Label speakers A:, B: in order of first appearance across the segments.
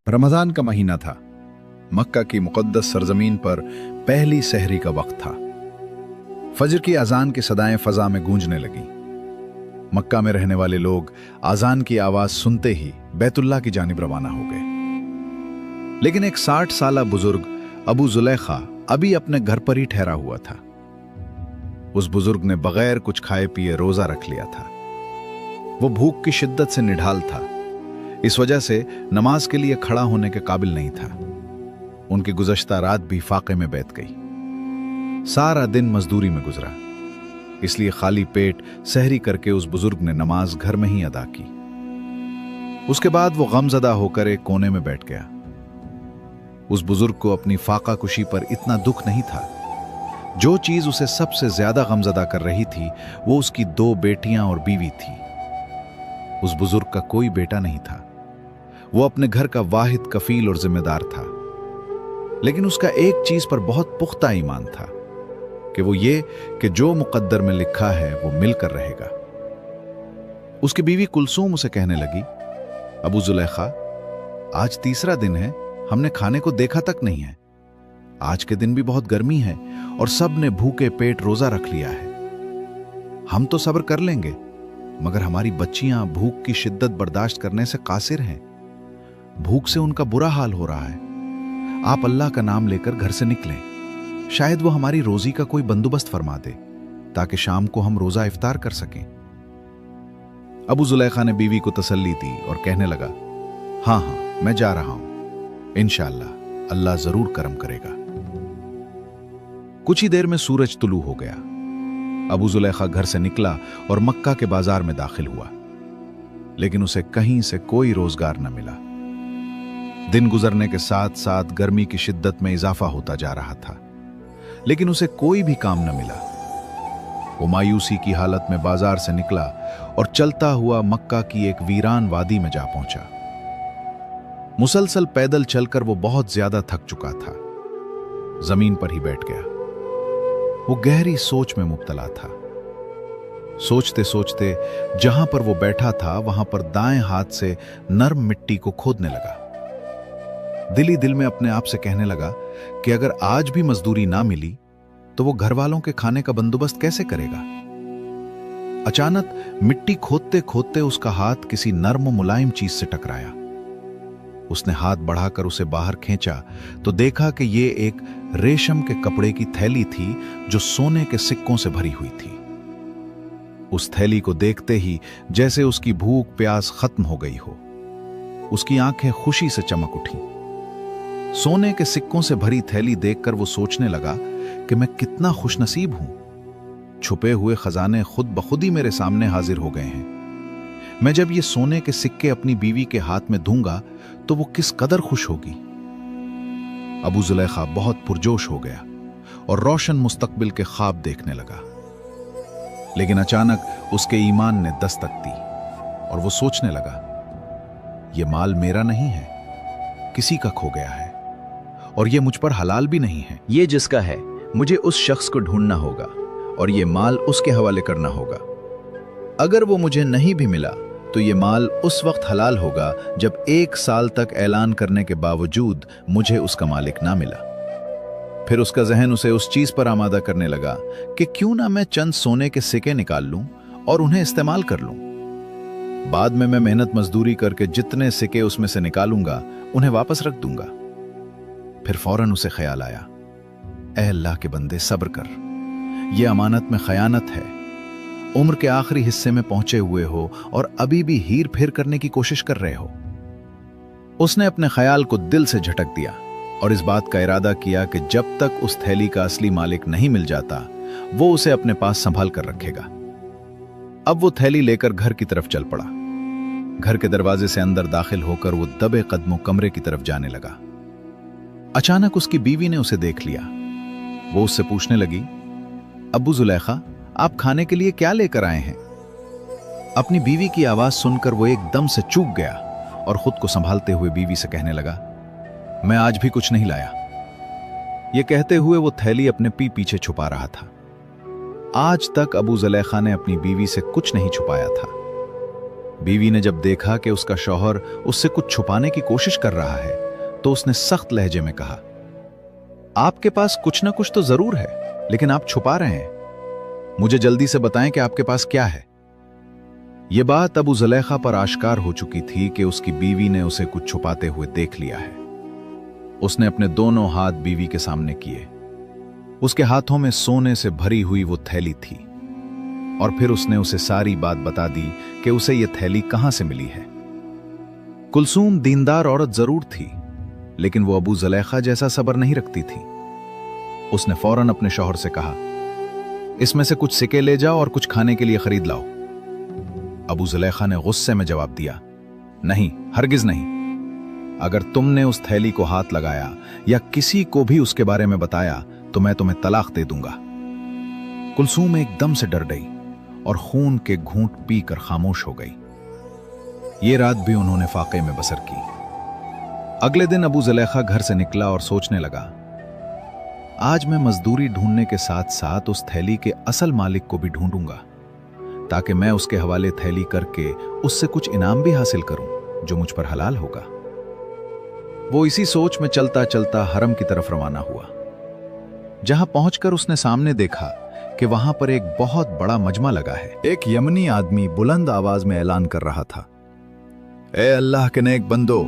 A: रमजान का महीना था। मक्का की मुक़द्दस सरजमीन पर पहली सहरी का वक्त था। फजर की अजान की सदाएं फजा में गूंजने लगी। मक्का में रहने वाले लोग अजान की आवाज सुनते ही बैतुल्लाह की जानिब रवाना हो गए। लेकिन एक 60 साला बुजुर्ग अबू जुलैखा अभी अपने घर पर ही ठहरा हुआ था। उस बुजुर्ग ने बगैर कुछ खाए पिए रोजा रख लिया था। वो भूख की शिद्दत से निढाल था, इस वजह से नमाज के लिए खड़ा होने के काबिल नहीं था। उनकी गुज़श्ता रात भी फाके में बैठ गई। सारा दिन मजदूरी में गुजरा, इसलिए खाली पेट सहरी करके उस बुजुर्ग ने नमाज घर में ही अदा की। उसके बाद वो गमज़दा होकर एक कोने में बैठ गया। उस बुजुर्ग को अपनी फाका कुशी पर इतना दुख नहीं था। जो चीज उसे सबसे ज्यादा गमज़दा कर रही थी वो उसकी 2 बेटियां और बीवी थी। उस बुजुर्ग का कोई बेटा नहीं था। वो अपने घर का वाहिद कफील और जिम्मेदार था। लेकिन उसका एक चीज पर बहुत पुख्ता ईमान था कि वो ये कि जो मुकद्दर में लिखा है वो मिलकर रहेगा। उसकी बीवी कुलसूम उसे कहने लगी, अबू जुलैखा, आज तीसरा दिन है, हमने खाने को देखा तक नहीं है। आज के दिन भी बहुत गर्मी है और सब ने भूखे पेट रोजा रख लिया है। हम तो सब्र कर लेंगे, मगर हमारी बच्चियां भूख की शिद्दत बर्दाश्त करने से कासिर हैं। भूख से उनका बुरा हाल हो रहा है। आप अल्लाह का नाम लेकर घर से निकलें, शायद वो हमारी रोजी का कोई बंदोबस्त फरमा दे ताकि शाम को हम रोजा इफ्तार कर सकें। अबू जुलैखा ने बीवी को तसल्ली दी और कहने लगा, हाँ हाँ, मैं जा रहा हूं, इंशाअल्लाह अल्लाह जरूर करम करेगा। कुछ ही देर में सूरज तुलू हो गया। अबू जुलैखा घर से निकला और मक्का के बाजार में दाखिल हुआ, लेकिन उसे कहीं से कोई रोजगार न मिला। दिन गुजरने के साथ साथ गर्मी की शिद्दत में इजाफा होता जा रहा था, लेकिन उसे कोई भी काम न मिला। वो मायूसी की हालत में बाजार से निकला और चलता हुआ मक्का की एक वीरान वादी में जा पहुंचा। मुसलसल पैदल चलकर वो बहुत ज्यादा थक चुका था। जमीन पर ही बैठ गया। वो गहरी सोच में मुब्तला था। सोचते सोचते जहां पर वो बैठा था वहां पर दाएं हाथ से नर्म मिट्टी को खोदने लगा। दिल ही दिल में अपने आप से कहने लगा कि अगर आज भी मजदूरी ना मिली तो वो घर वालों के खाने का बंदोबस्त कैसे करेगा। अचानक मिट्टी खोदते खोदते उसका हाथ किसी नर्म मुलायम चीज से टकराया। उसने हाथ बढ़ाकर उसे बाहर खींचा तो देखा कि ये एक रेशम के कपड़े की थैली थी जो सोने के सिक्कों से भरी हुई थी। उस थैली को देखते ही जैसे उसकी भूख प्यास खत्म हो गई हो। उसकी आंखें खुशी से चमक उठी। सोने के सिक्कों से भरी थैली देखकर वो सोचने लगा कि मैं कितना खुशनसीब हूं। छुपे हुए खजाने खुद ब खुद ही मेरे सामने हाजिर हो गए हैं। मैं जब ये सोने के सिक्के अपनी बीवी के हाथ में दूंगा तो वो किस कदर खुश होगी। अबू जुलैखा बहुत पुरजोश हो गया और रोशन मुस्तकबिल के ख्वाब देखने लगा। लेकिन अचानक उसके ईमान ने दस्तक दी और वो सोचने लगा, ये माल मेरा नहीं है, किसी का खो गया है और ये मुझ पर हलाल भी नहीं है।
B: ये जिसका है, मुझे उस शख्स को ढूंढना होगा और ये माल उसके हवाले करना होगा। अगर वो मुझे नहीं भी मिला तो ये माल उस वक्त हलाल होगा जब 1 साल तक ऐलान करने के बावजूद मुझे उसका मालिक ना मिला। फिर उसका जहन उसे उस चीज पर आमादा करने लगा कि क्यों ना मैं चंद सोने के सिक्के निकाल लूं और उन्हें इस्तेमाल कर लूं। बाद में मैं मेहनत मजदूरी करके जितने सिक्के उसमें से निकालूंगा उन्हें वापस रख दूंगा। फिर फौरन उसे ख्याल आया, ऐ अल्लाह के बंदे, सब्र कर, यह अमानत में खयानत है। उम्र के आखिरी हिस्से में पहुंचे हुए हो और अभी भी हीर फेर करने की कोशिश कर रहे हो। उसने अपने ख्याल को दिल से झटक दिया और इस बात का इरादा किया कि जब तक उस थैली का असली मालिक नहीं मिल जाता वो उसे अपने पास संभाल कर रखेगा। अब वो थैली लेकर घर की तरफ चल पड़ा। घर के दरवाजे से अंदर दाखिल होकर वो दबे कदमों कमरे की तरफ जाने लगा। अचानक उसकी बीवी ने उसे देख लिया। वो उससे पूछने लगी, अबू जुलैखा, आप खाने के लिए क्या लेकर आए हैं? अपनी बीवी की आवाज सुनकर वो एकदम से चूक गया और खुद को संभालते हुए बीवी से कहने लगा, मैं आज भी कुछ नहीं लाया। ये कहते हुए वो थैली अपने पीछे छुपा रहा था। आज तक अबू जुलैखा ने अपनी बीवी से कुछ नहीं छुपाया था। बीवी ने जब देखा कि उसका शौहर उससे कुछ छुपाने की कोशिश कर रहा है तो उसने सख्त लहजे में कहा, आपके पास कुछ ना कुछ तो जरूर है, लेकिन आप छुपा रहे हैं। मुझे जल्दी से बताएं कि आपके पास क्या है। यह बात अबू जुलेखा पर आश्कार हो चुकी थी कि उसकी बीवी ने उसे कुछ छुपाते हुए देख लिया है। उसने अपने दोनों हाथ बीवी के सामने किए। उसके हाथों में सोने से भरी हुई वो थैली थी और फिर उसने उसे सारी बात बता दी कि उसे यह थैली कहां से मिली है। कुलसूम दीनदार औरत जरूर थी, लेकिन वो अबू जुलेखा जैसा सब्र नहीं रखती थी। उसने फौरन अपने शौहर से कहा, इसमें से कुछ सिक्के ले जाओ और कुछ खाने के लिए खरीद लाओ। अबू जुलेखा ने गुस्से में जवाब दिया, नहीं, हरगिज नहीं। अगर तुमने उस थैली को हाथ लगाया या किसी को भी उसके बारे में बताया तो मैं तुम्हें तलाक दे दूंगा। कुलसूम एकदम से डर गई और खून के घूंट पीकर खामोश हो गई। ये रात भी उन्होंने फाके में बसर की। अगले दिन अबू जुलेखा घर से निकला और सोचने लगा, आज मैं मजदूरी ढूंढने के साथ साथ उस थैली के असल मालिक को भी ढूंढूंगा, ताकि मैं उसके हवाले थैली करके उससे कुछ इनाम भी हासिल करूं जो मुझ पर हलाल होगा। वो इसी सोच में चलता चलता हरम की तरफ रवाना हुआ। जहां पहुंचकर उसने सामने देखा कि वहां पर एक बहुत बड़ा मजमा लगा है।
A: एक यमनी आदमी बुलंद आवाज में ऐलान कर रहा था, ए अल्लाह के नेक बंदो,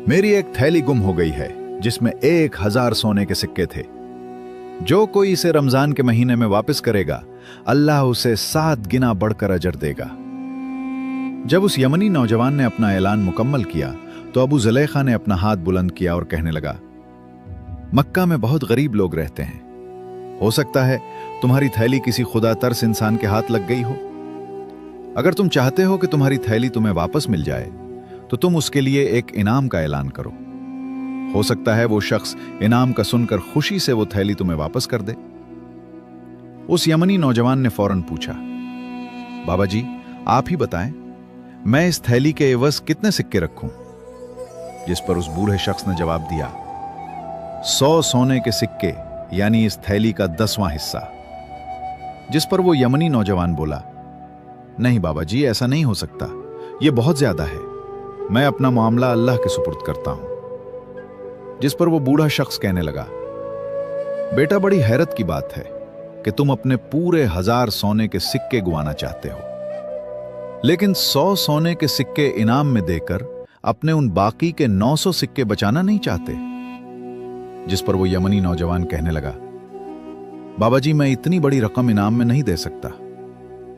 A: मेरी एक थैली गुम हो गई है जिसमें 1000 सोने के सिक्के थे। जो कोई इसे रमजान के महीने में वापस करेगा, अल्लाह उसे 7 गुना बढ़कर अजर देगा। जब उस यमनी नौजवान ने अपना ऐलान मुकम्मल किया तो अबू जुलेखा ने अपना हाथ बुलंद किया और कहने लगा, मक्का में बहुत गरीब लोग रहते हैं, हो सकता है तुम्हारी थैली किसी खुदा तरस इंसान के हाथ लग गई हो। अगर तुम चाहते हो कि तुम्हारी थैली तुम्हें वापस मिल जाए तो तुम उसके लिए एक इनाम का ऐलान करो। हो सकता है वो शख्स इनाम का सुनकर खुशी से वो थैली तुम्हें वापस कर दे। उस यमनी नौजवान ने फौरन पूछा, बाबा जी आप ही बताएं, मैं इस थैली के एवज कितने सिक्के रखूं? जिस पर उस बूढ़े शख्स ने जवाब दिया, 100 सोने के सिक्के, यानी इस थैली का 10वां हिस्सा। जिस पर वो यमनी नौजवान बोला, नहीं बाबा जी, ऐसा नहीं हो सकता, यह बहुत ज्यादा है, मैं अपना मामला अल्लाह के सुपुर्द करता हूं। जिस पर वो बूढ़ा शख्स कहने लगा, बेटा बड़ी हैरत की बात है कि तुम अपने पूरे 1000 सोने के सिक्के गुवाना चाहते हो, लेकिन 100 सोने के सिक्के इनाम में देकर अपने उन बाकी के 900 सिक्के बचाना नहीं चाहते। जिस पर वो यमनी नौजवान कहने लगा, बाबा जी मैं इतनी बड़ी रकम इनाम में नहीं दे सकता,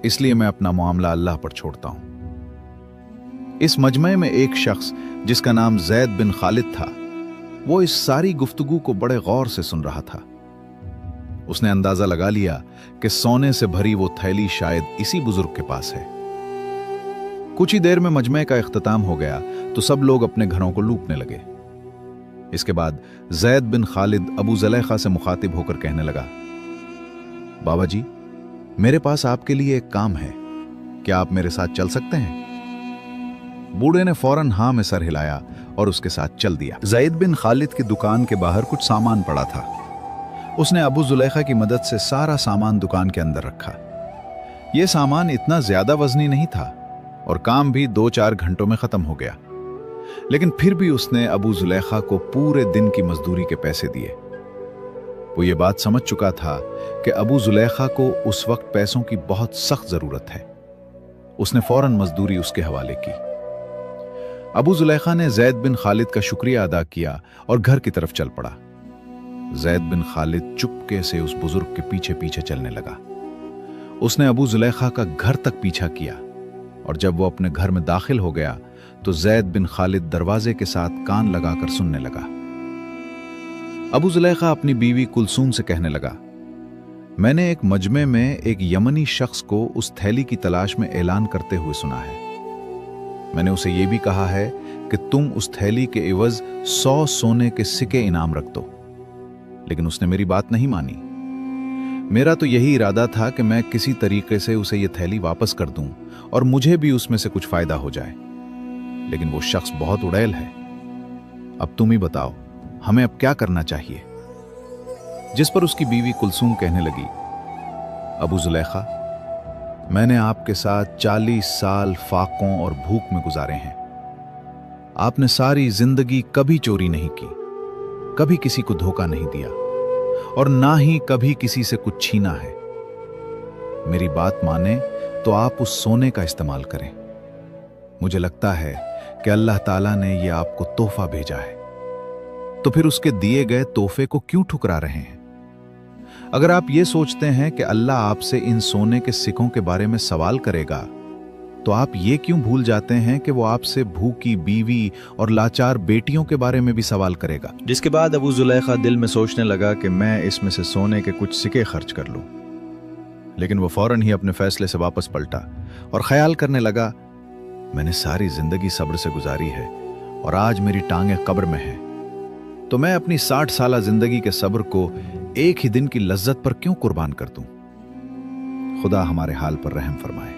A: इसलिए मैं अपना मामला अल्लाह पर छोड़ता हूं। इस मजमे में एक शख्स जिसका नाम जैद बिन खालिद था, वो इस सारी गुफ्तगू को बड़े गौर से सुन रहा था। उसने अंदाजा लगा लिया कि सोने से भरी वो थैली शायद इसी बुजुर्ग के पास है। कुछ ही देर में मजमे का इख्तिताम हो गया तो सब लोग अपने घरों को लूटने लगे। इसके बाद जैद बिन खालिद अबू जुलेखा से मुखातिब होकर कहने लगा, बाबा जी मेरे पास आपके लिए एक काम है, क्या आप मेरे साथ चल सकते हैं? बूढ़े ने फौरन हां में सर हिलाया और उसके साथ चल दिया। जैद बिन खालिद की दुकान के बाहर कुछ सामान पड़ा था। उसने अबू जुलेखा की मदद से सारा सामान दुकान के अंदर रखा। यह सामान इतना ज्यादा वजनी नहीं था और काम भी 2-4 घंटों में खत्म हो गया, लेकिन फिर भी उसने अबू जुलेखा को पूरे दिन की मजदूरी के पैसे दिए। वो ये बात समझ चुका था कि अबू जुलेखा को उस वक्त पैसों की बहुत सख्त जरूरत है। उसने फौरन मजदूरी उसके हवाले की। अबू जुलेखा ने जैद बिन खालिद का शुक्रिया अदा किया और घर की तरफ चल पड़ा। जैद बिन खालिद चुपके से उस बुजुर्ग के पीछे पीछे चलने लगा। उसने अबू जुलेखा का घर तक पीछा किया और जब वो अपने घर में दाखिल हो गया तो जैद बिन खालिद दरवाजे के साथ कान लगाकर सुनने लगा। अबू जुलेखा अपनी बीवी कुलसूम से कहने लगा, मैंने एक मजमे में एक यमनी शख्स को उस थैली की तलाश में ऐलान करते हुए सुना है। मैंने उसे यह भी कहा है कि तुम उस थैली के एवज 100 सोने के सिक्के इनाम रख दो, लेकिन उसने मेरी बात नहीं मानी। मेरा तो यही इरादा था कि मैं किसी तरीके से उसे यह थैली वापस कर दूं और मुझे भी उसमें से कुछ फायदा हो जाए, लेकिन वो शख्स बहुत उड़ैल है। अब तुम ही बताओ, हमें अब क्या करना चाहिए? जिस पर उसकी बीवी कुलसूम कहने लगी, अबू जुलेखा मैंने आपके साथ 40 साल फाकों और भूख में गुजारे हैं। आपने सारी जिंदगी कभी चोरी नहीं की, कभी किसी को धोखा नहीं दिया और ना ही कभी किसी से कुछ छीना है। मेरी बात माने तो आप उस सोने का इस्तेमाल करें। मुझे लगता है कि अल्लाह ताला ने यह आपको तोहफा भेजा है, तो फिर उसके दिए गए तोहफे को क्यों ठुकरा रहे हैं? अगर आप ये सोचते हैं कि अल्लाह आपसे इन सोने के सिक्कों के बारे में सवाल करेगा, तो आप ये क्यों भूल जाते हैं कि वो आपसे भूखी बीवी और लाचार बेटियों के बारे में भी सवाल करेगा?
B: जिसके बाद अबू जुलैखा दिल में सोचने लगा कि मैं इसमें से सोने के कुछ सिक्के खर्च कर लूं। लेकिन वो फौरन ही अपने फैसले से वापस पलटा और ख्याल करने लगा, मैंने सारी जिंदगी सब्र से गुजारी है और आज मेरी टांगें कब्र में हैं, तो मैं अपनी 60 साला जिंदगी के सब्र को एक ही दिन की लज्जत पर क्यों कुर्बान कर दूं? खुदा हमारे हाल पर रहम फरमाए।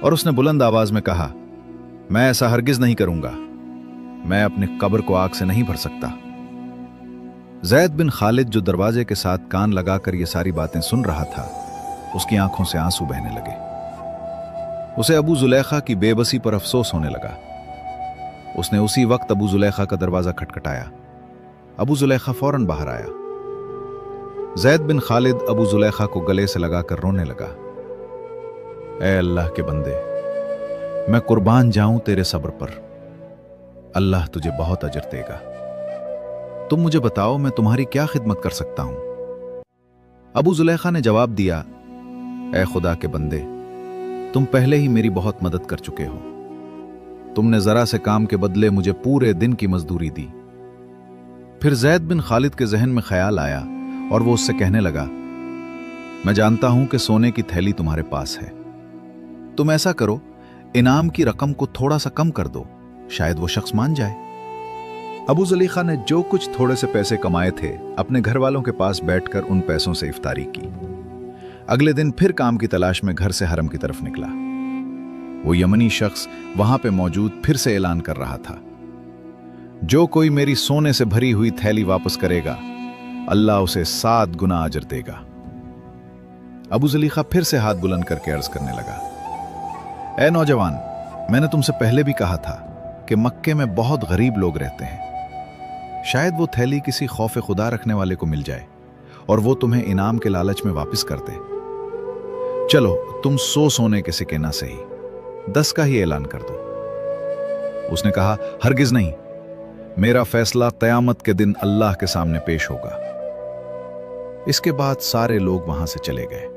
B: और उसने बुलंद आवाज में कहा, मैं ऐसा हरगिज नहीं करूंगा, मैं अपने कब्र को आग से नहीं भर सकता। जैद बिन खालिद, जो दरवाजे के साथ कान लगाकर ये सारी बातें सुन रहा था, उसकी आंखों से आंसू बहने लगे। उसे अबू जुलैखा की बेबसी पर अफसोस होने लगा। उसने उसी वक्त अबू जुलैखा का दरवाजा खटखटाया। अबू जुलैखा फौरन बाहर आया। जैद बिन खालिद अबू जुलैखा को गले से लगाकर रोने लगा। ऐ अल्लाह के बंदे, मैं कुर्बान जाऊं तेरे सब्र पर, अल्लाह तुझे बहुत अजर देगा। तुम मुझे बताओ, मैं तुम्हारी क्या खिदमत कर सकता हूं? अबू जुलैखा ने जवाब दिया, ऐ खुदा के बंदे, तुम पहले ही मेरी बहुत मदद कर चुके हो। तुमने जरा से काम के बदले मुझे पूरे दिन की मजदूरी दी। फिर जैद बिन खालिद के जहन में ख्याल आया और वो उससे कहने लगा, मैं जानता हूं कि सोने की थैली तुम्हारे पास है। तुम ऐसा करो, इनाम की रकम को थोड़ा सा कम कर दो, शायद वो शख्स मान जाए। अबू जुलैखा ने जो कुछ थोड़े से पैसे कमाए थे, अपने घर वालों के पास बैठकर उन पैसों से इफ्तारी की। अगले दिन फिर काम की तलाश में घर से हरम की तरफ निकला। वो यमनी शख्स वहां पे मौजूद फिर से ऐलान कर रहा था, जो कोई मेरी सोने से भरी हुई थैली वापस करेगा, अल्लाह उसे 7 गुना अजर देगा। अबू जुलैखा फिर से हाथ बुलंद करके अर्ज करने लगा, ऐ नौजवान, मैंने तुमसे पहले भी कहा था कि मक्के में बहुत गरीब लोग रहते हैं। शायद वो थैली किसी खौफ खुदा रखने वाले को मिल जाए और वो तुम्हें इनाम के लालच में वापस कर दे। चलो, तुम 100 सोने के सिक्के ना सही, 10 का ही ऐलान कर दो। उसने कहा, हरगिज नहीं, मेरा फैसला क़यामत के दिन अल्लाह के सामने पेश होगा। इसके बाद सारे लोग वहां से चले गए।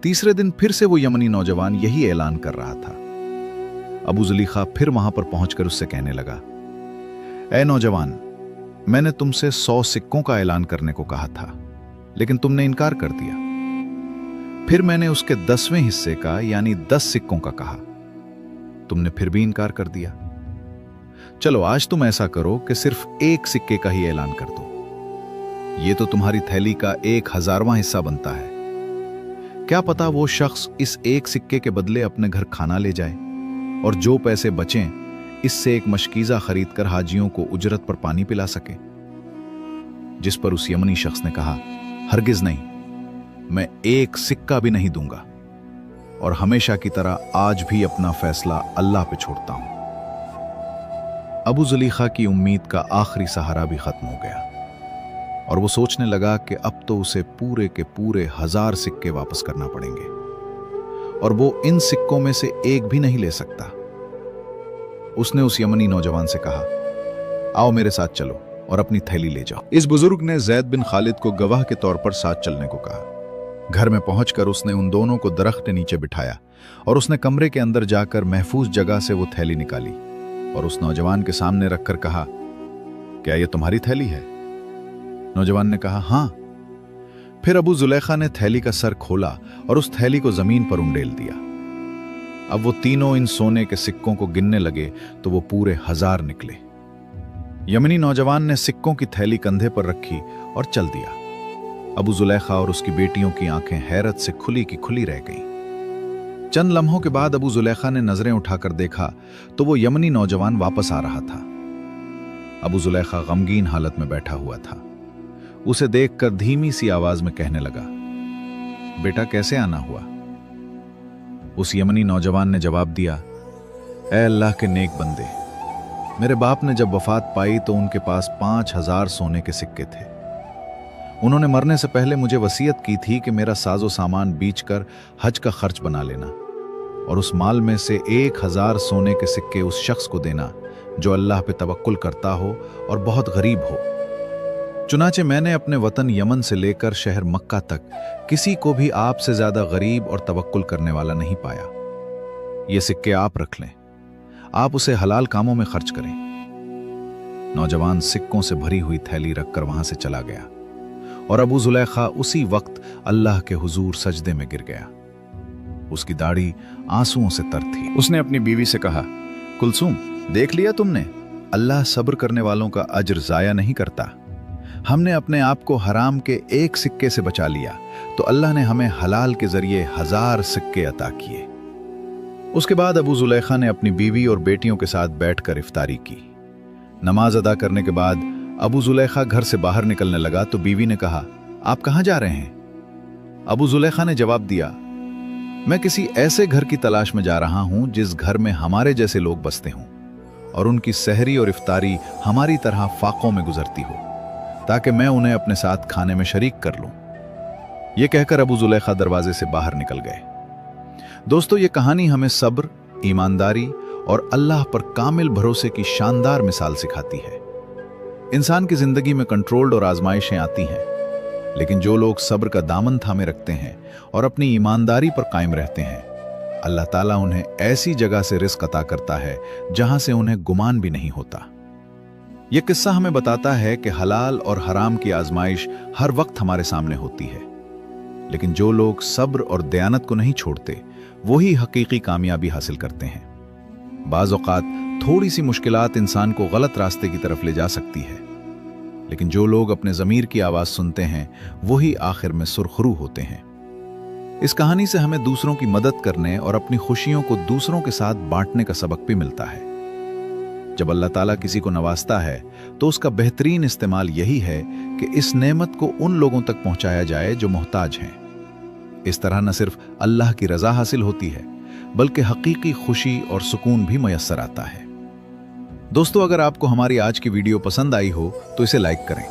B: तीसरे दिन फिर से वो यमनी नौजवान यही ऐलान कर रहा था। अबू जुलैखा फिर वहां पर पहुंचकर उससे कहने लगा, ऐ नौजवान, मैंने तुमसे 100 सिक्कों का ऐलान करने को कहा था, लेकिन तुमने इनकार कर दिया। फिर मैंने उसके 10वें हिस्से का यानी 10 सिक्कों का कहा, तुमने फिर भी इनकार कर दिया। चलो, आज तुम ऐसा करो कि सिर्फ 1 सिक्के का ही ऐलान कर दो। ये तो तुम्हारी थैली का 1000वां हिस्सा बनता है। क्या पता वो शख्स इस 1 सिक्के के बदले अपने घर खाना ले जाए और जो पैसे बचें इससे एक मशकीज़ा खरीद कर हाजियों को उजरत पर पानी पिला सके। जिस पर उस यमनी शख्स ने कहा, हरगिज नहीं, मैं 1 सिक्का भी नहीं दूंगा और हमेशा की तरह आज भी अपना फैसला अल्लाह पे छोड़ता हूं। अबू जुलैखा की उम्मीद का आखिरी सहारा भी खत्म हो गया और वो सोचने लगा कि अब तो उसे पूरे के पूरे 1000 सिक्के वापस करना पड़ेंगे और वो इन सिक्कों में से एक भी नहीं ले सकता। उसने उस यमनी नौजवान से कहा, आओ मेरे साथ चलो और अपनी थैली ले जाओ। इस बुजुर्ग ने जैद बिन खालिद को गवाह के तौर पर साथ चलने को कहा। घर में पहुंचकर उसने उन दोनों को दरख्त के नीचे बिठाया और उसने कमरे के अंदर जाकर महफूज जगह से वो थैली निकाली और उस नौजवान के सामने रखकर कहा, क्या ये तुम्हारी थैली है? नौजवान ने कहा, हां। फिर अबू जुलैखा ने थैली का सर खोला और उस थैली को जमीन पर उंडेल दिया। अब वो तीनों इन सोने के सिक्कों को गिनने लगे तो वो पूरे 1000 निकले। यमनी नौजवान ने सिक्कों की थैली कंधे पर रखी और चल दिया। अबू जुलैखा और उसकी बेटियों की आंखें हैरत से खुली की खुली रह गईं। चंद लम्हों के बाद अबू जुलैखा ने नजरें उठाकर देखा तो वो यमनी नौजवान वापस आ रहा था। अबू जुलैखा गमगीन हालत में बैठा हुआ था। उसे देखकर धीमी सी आवाज में कहने लगा, बेटा कैसे आना हुआ?
A: उस यमनी नौजवान ने जवाब दिया, ऐ अल्लाह के नेक बंदे, मेरे बाप ने जब वफात पाई तो उनके पास 5000 सोने के सिक्के थे। उन्होंने मरने से पहले मुझे वसीयत की थी कि मेरा साजो सामान बेचकर हज का खर्च बना लेना और उस माल में से 1000 सोने के सिक्के उस शख्स को देना जो अल्लाह पे तवक्कुल करता हो और बहुत गरीब हो। चुनाचे मैंने अपने वतन यमन से लेकर शहर मक्का तक किसी को भी आपसे ज्यादा गरीब और तवक्कुल करने वाला नहीं पाया। ये सिक्के आप रख लें, आप उसे हलाल कामों में खर्च करें। नौजवान सिक्कों से भरी हुई थैली रखकर वहां से चला गया और अबू जुलैखा उसी वक्त अल्लाह के हुजूर सजदे में गिर गया। उसकी दाढ़ी आंसुओं से तर थी। उसने अपनी बीवी से कहा, कुलसूम, देख लिया तुमने, अल्लाह सब्र करने वालों का अज्र जाया नहीं करता। हमने अपने आप को हराम के एक सिक्के से बचा लिया तो अल्लाह ने हमें हलाल के जरिए 1000 सिक्के अता किए। उसके बाद अबू जुलैखा ने अपनी बीवी और बेटियों के साथ बैठकर इफ्तारी की। नमाज अदा करने के बाद अबू जुलैखा घर से बाहर निकलने लगा तो बीवी ने कहा, आप कहां जा रहे हैं? अबू जुलैखा ने जवाब दिया, मैं किसी ऐसे घर की तलाश में जा रहा हूं जिस घर में हमारे जैसे लोग बसते हों और उनकी सहरी और इफ्तारी हमारी तरह फाकों में गुजरती हो, ताकि मैं उन्हें अपने साथ खाने में शरीक कर लूं। यह कहकर अबू जुलैखा दरवाजे से बाहर निकल गए। दोस्तों, ये कहानी हमें सब्र, ईमानदारी और अल्लाह पर कामिल भरोसे की शानदार मिसाल सिखाती है। इंसान की जिंदगी में कंट्रोल्ड और आजमाइशें आती हैं, लेकिन जो लोग सब्र का दामन थामे रखते हैं और अपनी ईमानदारी पर कायम रहते हैं, अल्लाह ताला उन्हें ऐसी जगह से रिस्क अता करता है जहां से उन्हें गुमान भी नहीं होता। यह किस्सा हमें बताता है कि हलाल और हराम की आजमाइश हर वक्त हमारे सामने होती है, लेकिन जो लोग सब्र और दयानत को नहीं छोड़ते वही हकीकी कामयाबी हासिल करते हैं। बाज़ औक़ात थोड़ी सी मुश्किलात इंसान को गलत रास्ते की तरफ ले जा सकती है, लेकिन जो लोग अपने ज़मीर की आवाज़ सुनते हैं वही आखिर में सुरखरू होते हैं। इस कहानी से हमें दूसरों की मदद करने और अपनी खुशियों को दूसरों के साथ बांटने का सबक भी मिलता है। जब अल्लाह ताला किसी को नवाजता है तो उसका बेहतरीन इस्तेमाल यही है कि इस नेमत को उन लोगों तक पहुंचाया जाए जो मोहताज हैं। इस तरह न सिर्फ अल्लाह की रजा हासिल होती है, बल्कि हकीकी खुशी और सुकून भी मयस्सर आता है। दोस्तों, अगर आपको हमारी आज की वीडियो पसंद आई हो तो इसे लाइक करें